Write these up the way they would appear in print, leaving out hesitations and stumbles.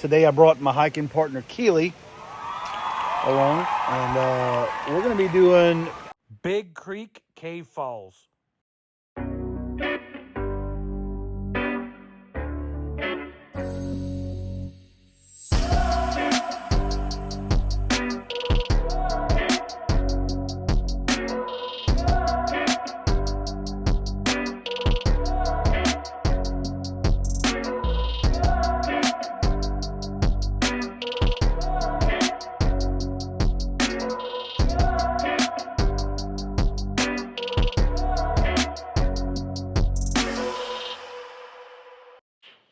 Today I brought my hiking partner Keely along, and we're going to be doing Big Creek Cave Falls.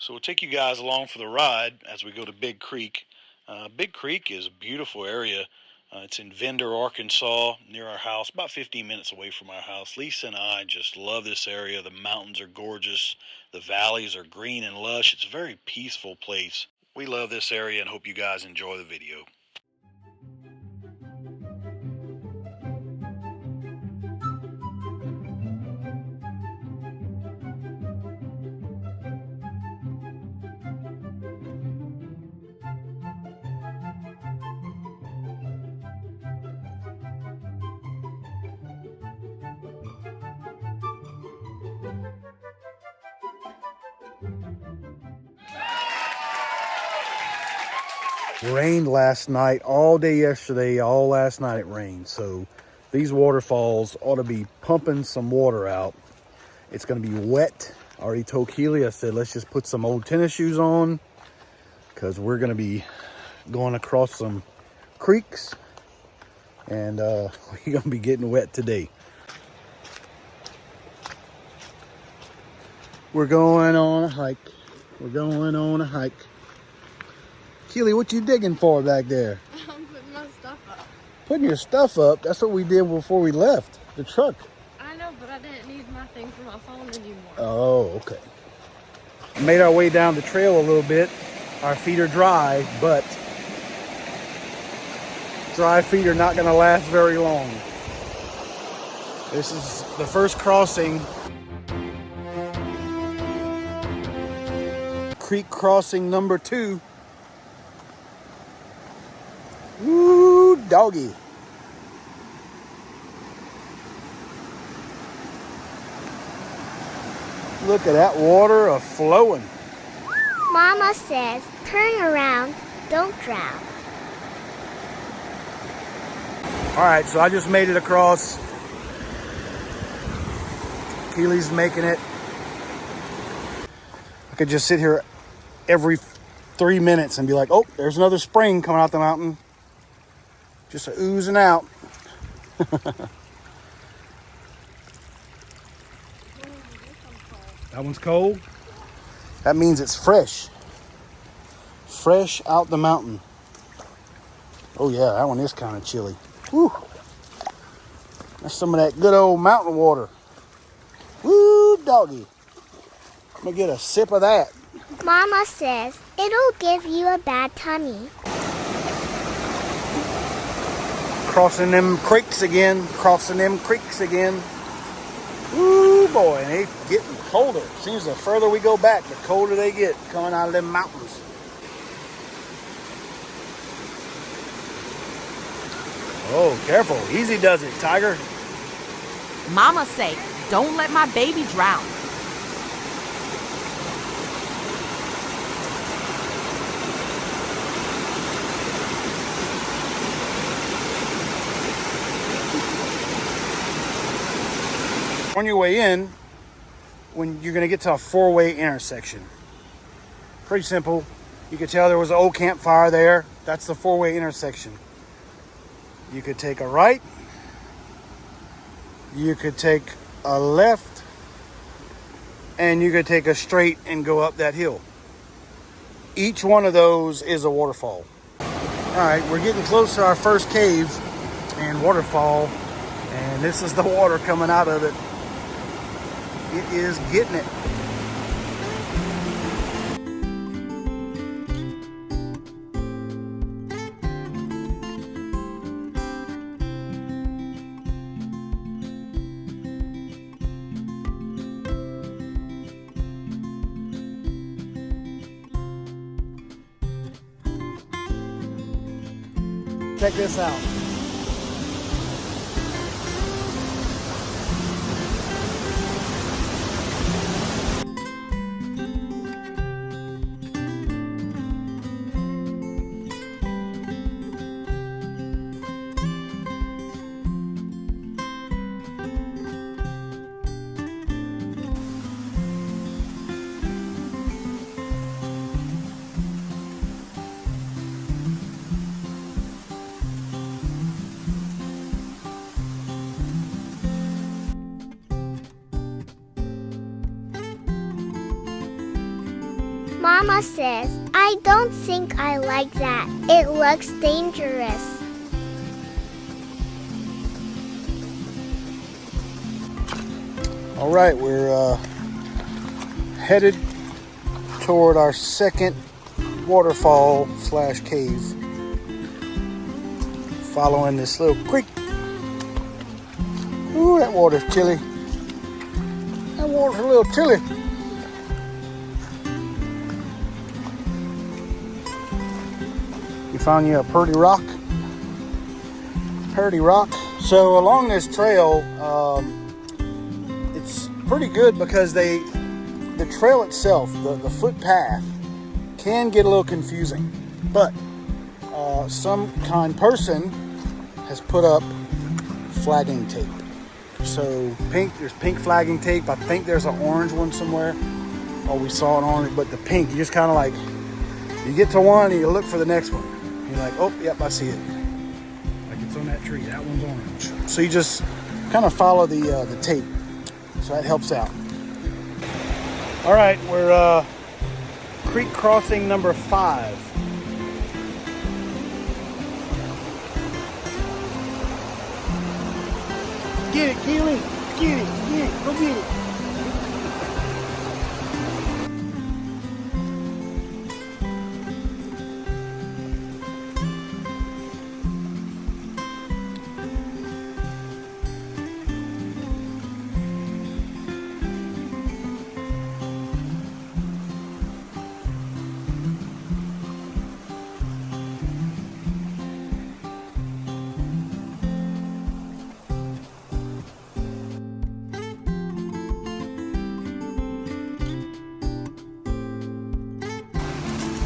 So we'll take you guys along for the ride as we go to Big Creek. Big Creek is a beautiful area. It's in Vendor, Arkansas, near our house, about 15 minutes away from our house. Lisa and I just love this area. The mountains are gorgeous. The valleys are green and lush. It's a very peaceful place. We love this area and hope you guys enjoy the video. Rained last night, all day yesterday, all last night it rained. So these waterfalls ought to be pumping some water out. It's going to be wet. I already told Keely, I said, let's just put some old tennis shoes on because we're going to be going across some creeks and we're going to be getting wet today. We're going on a hike. We're going on a hike. Keely, what you digging for back there? I'm putting my stuff up. Putting your stuff up? That's what we did before we left the truck. I know, but I didn't need my thing for my phone anymore. Oh, okay. Made our way down the trail a little bit. Our feet are dry, but dry feet are not going to last very long. This is the first crossing. Creek crossing number 2. Woo, doggy. Look at that water a-flowing. Mama says, turn around, don't drown. All right, so I just made it across. Keely's making it. I could just sit here every 3 minutes and be like, oh, there's another spring coming out the mountain. Just oozing out. That one's cold. That means it's fresh. Fresh out the mountain. Oh yeah, that one is kind of chilly. Woo. That's some of that good old mountain water. Woo, doggy. I'm gonna get a sip of that. Mama says, it'll give you a bad tummy. Crossing them creeks again. Crossing them creeks again. Ooh, boy, and it's getting colder. Seems the further we go back, the colder they get coming out of them mountains. Oh, careful. Easy does it, Tiger. Mama say, don't let my baby drown. On your way in, when you're going to get to a 4-way intersection. Pretty simple. You could tell there was an old campfire there. That's the 4-way intersection. You could take a right. You could take a left. And you could take a straight and go up that hill. Each one of those is a waterfall. All right, we're getting close to our first cave and waterfall. And this is the water coming out of it. It is getting it. Check this out. Mama says, I don't think I like that. It looks dangerous. All right, we're headed toward our second waterfall / cave. Following this little creek. Ooh, that water's chilly. That water's a little chilly. You found you a pretty rock. Pretty rock. So along this trail, it's pretty good because the trail itself, the footpath, can get a little confusing. But some kind person has put up flagging tape. So there's pink flagging tape. I think there's an orange one somewhere. Oh, we saw an orange, but the pink, you just kind of like, you get to one and you look for the next one. You're like, oh, yep, I see it. Like it's on that tree. That one's orange. So you just kind of follow the tape. So that helps out. All right, we're creek crossing number 5. Get it, Keely. Get it. Go get it.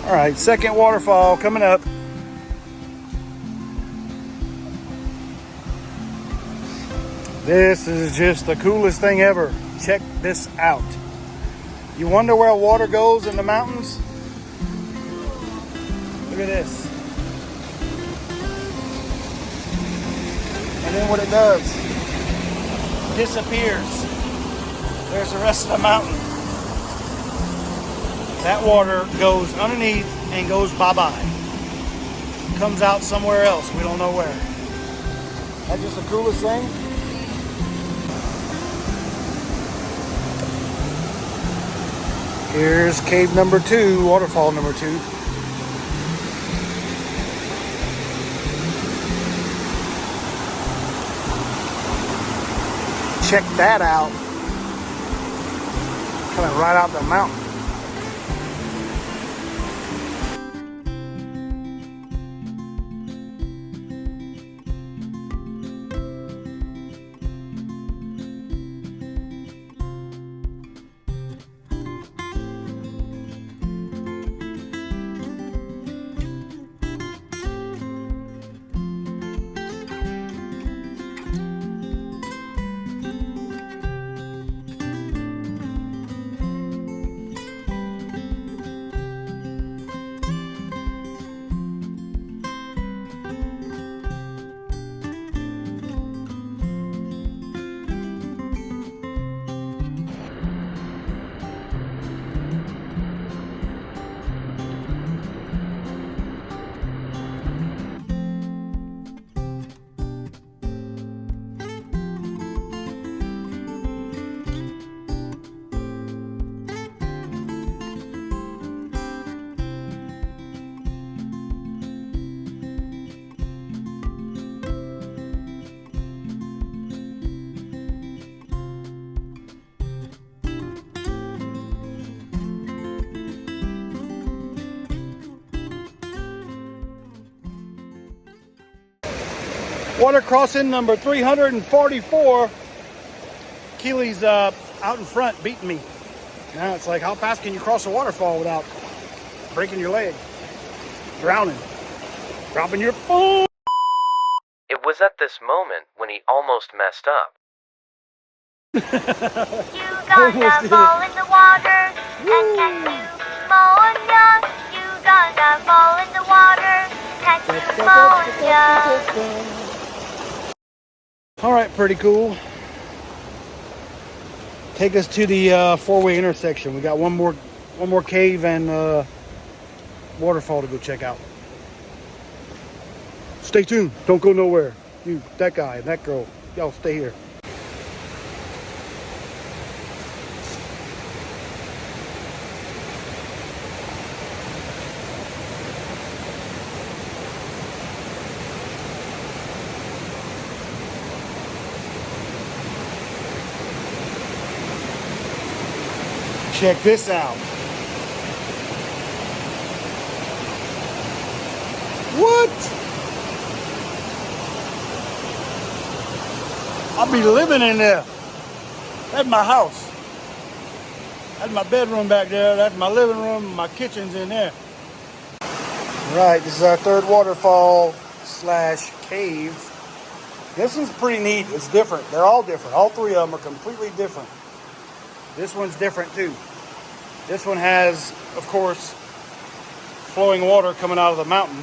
All right, second waterfall coming up. This is just the coolest thing ever. Check this out. You wonder where water goes in the mountains? Look at this. And then what it does, disappears. There's the rest of the mountain. That water goes underneath and goes bye-bye. Comes out somewhere else. We don't know where. That's just the coolest thing. Here's cave number 2, waterfall number 2. Check that out. Coming right out the mountain. Water crossing number 344. Keely's out in front beating me. Now it's like, how fast can you cross a waterfall without breaking your leg? Drowning. Dropping your phone. It was at this moment when he almost messed up. You gonna fall in the water and catch pneumonia. You gonna fall in the water, catch pneumonia. All right, pretty cool. Take us to the four-way intersection. We got one more cave and waterfall to go check out. Stay tuned. Don't go nowhere. You, that guy, and that girl, y'all stay here. Check this out. What? I'll be living in there. That's my house. That's my bedroom back there. That's my living room. My kitchen's in there. All right, this is our third waterfall / cave. This one's pretty neat. It's different. They're all different. All three of them are completely different. This one's different too. This one has, of course, flowing water coming out of the mountain.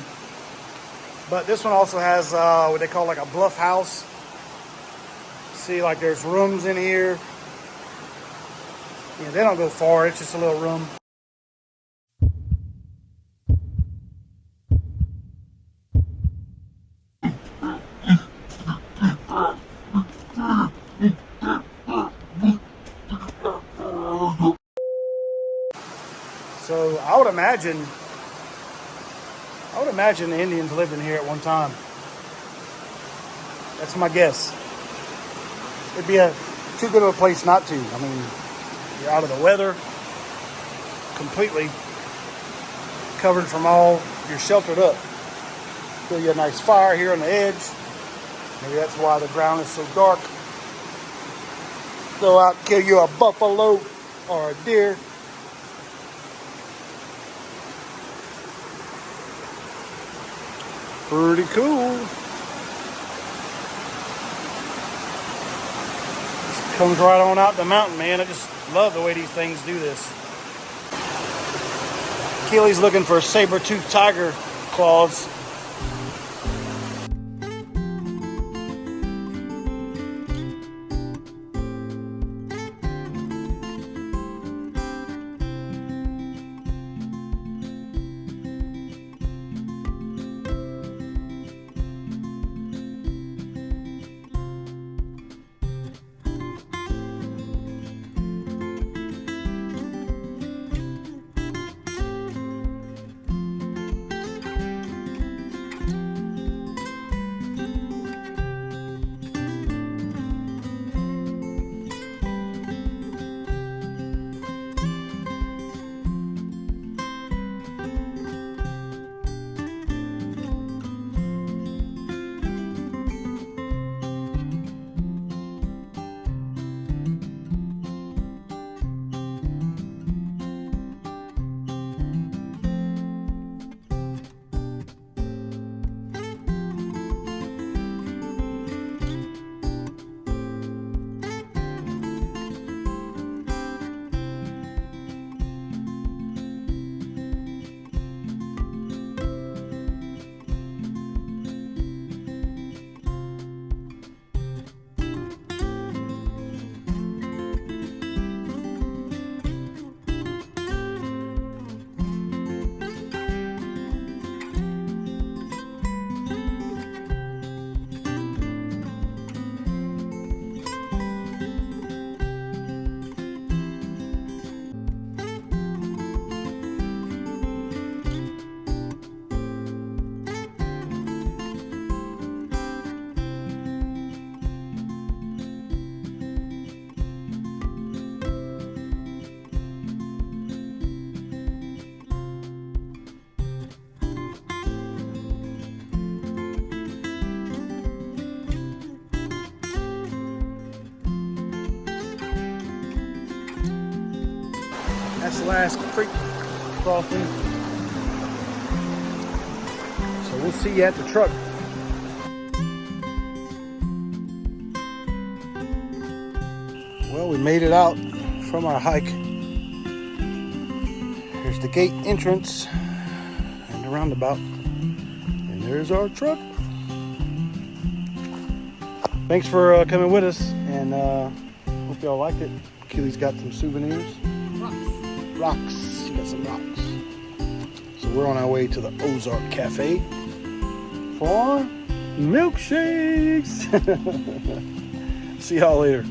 But this one also has what they call like a bluff house. See, like there's rooms in here. Yeah, they don't go far. It's just a little room. So I would imagine the Indians lived in here at one time. That's my guess. It'd be too good of a place not to. I mean, you're out of the weather, completely covered from all, you're sheltered up. Feel you a nice fire here on the edge. Maybe that's why the ground is so dark. Go out and kill you a buffalo or a deer. Pretty cool. Just comes right on out the mountain, man. I just love the way these things do this. Keely's looking for saber-toothed tiger claws. That's the last creek crossing. So we'll see you at the truck. Well, we made it out from our hike. Here's the gate entrance and the roundabout. And there's our truck. Thanks for coming with us, and hope y'all liked it. Keely's got some souvenirs. Rocks. She got some rocks. So we're on our way to the Ozark Cafe for milkshakes. See y'all later.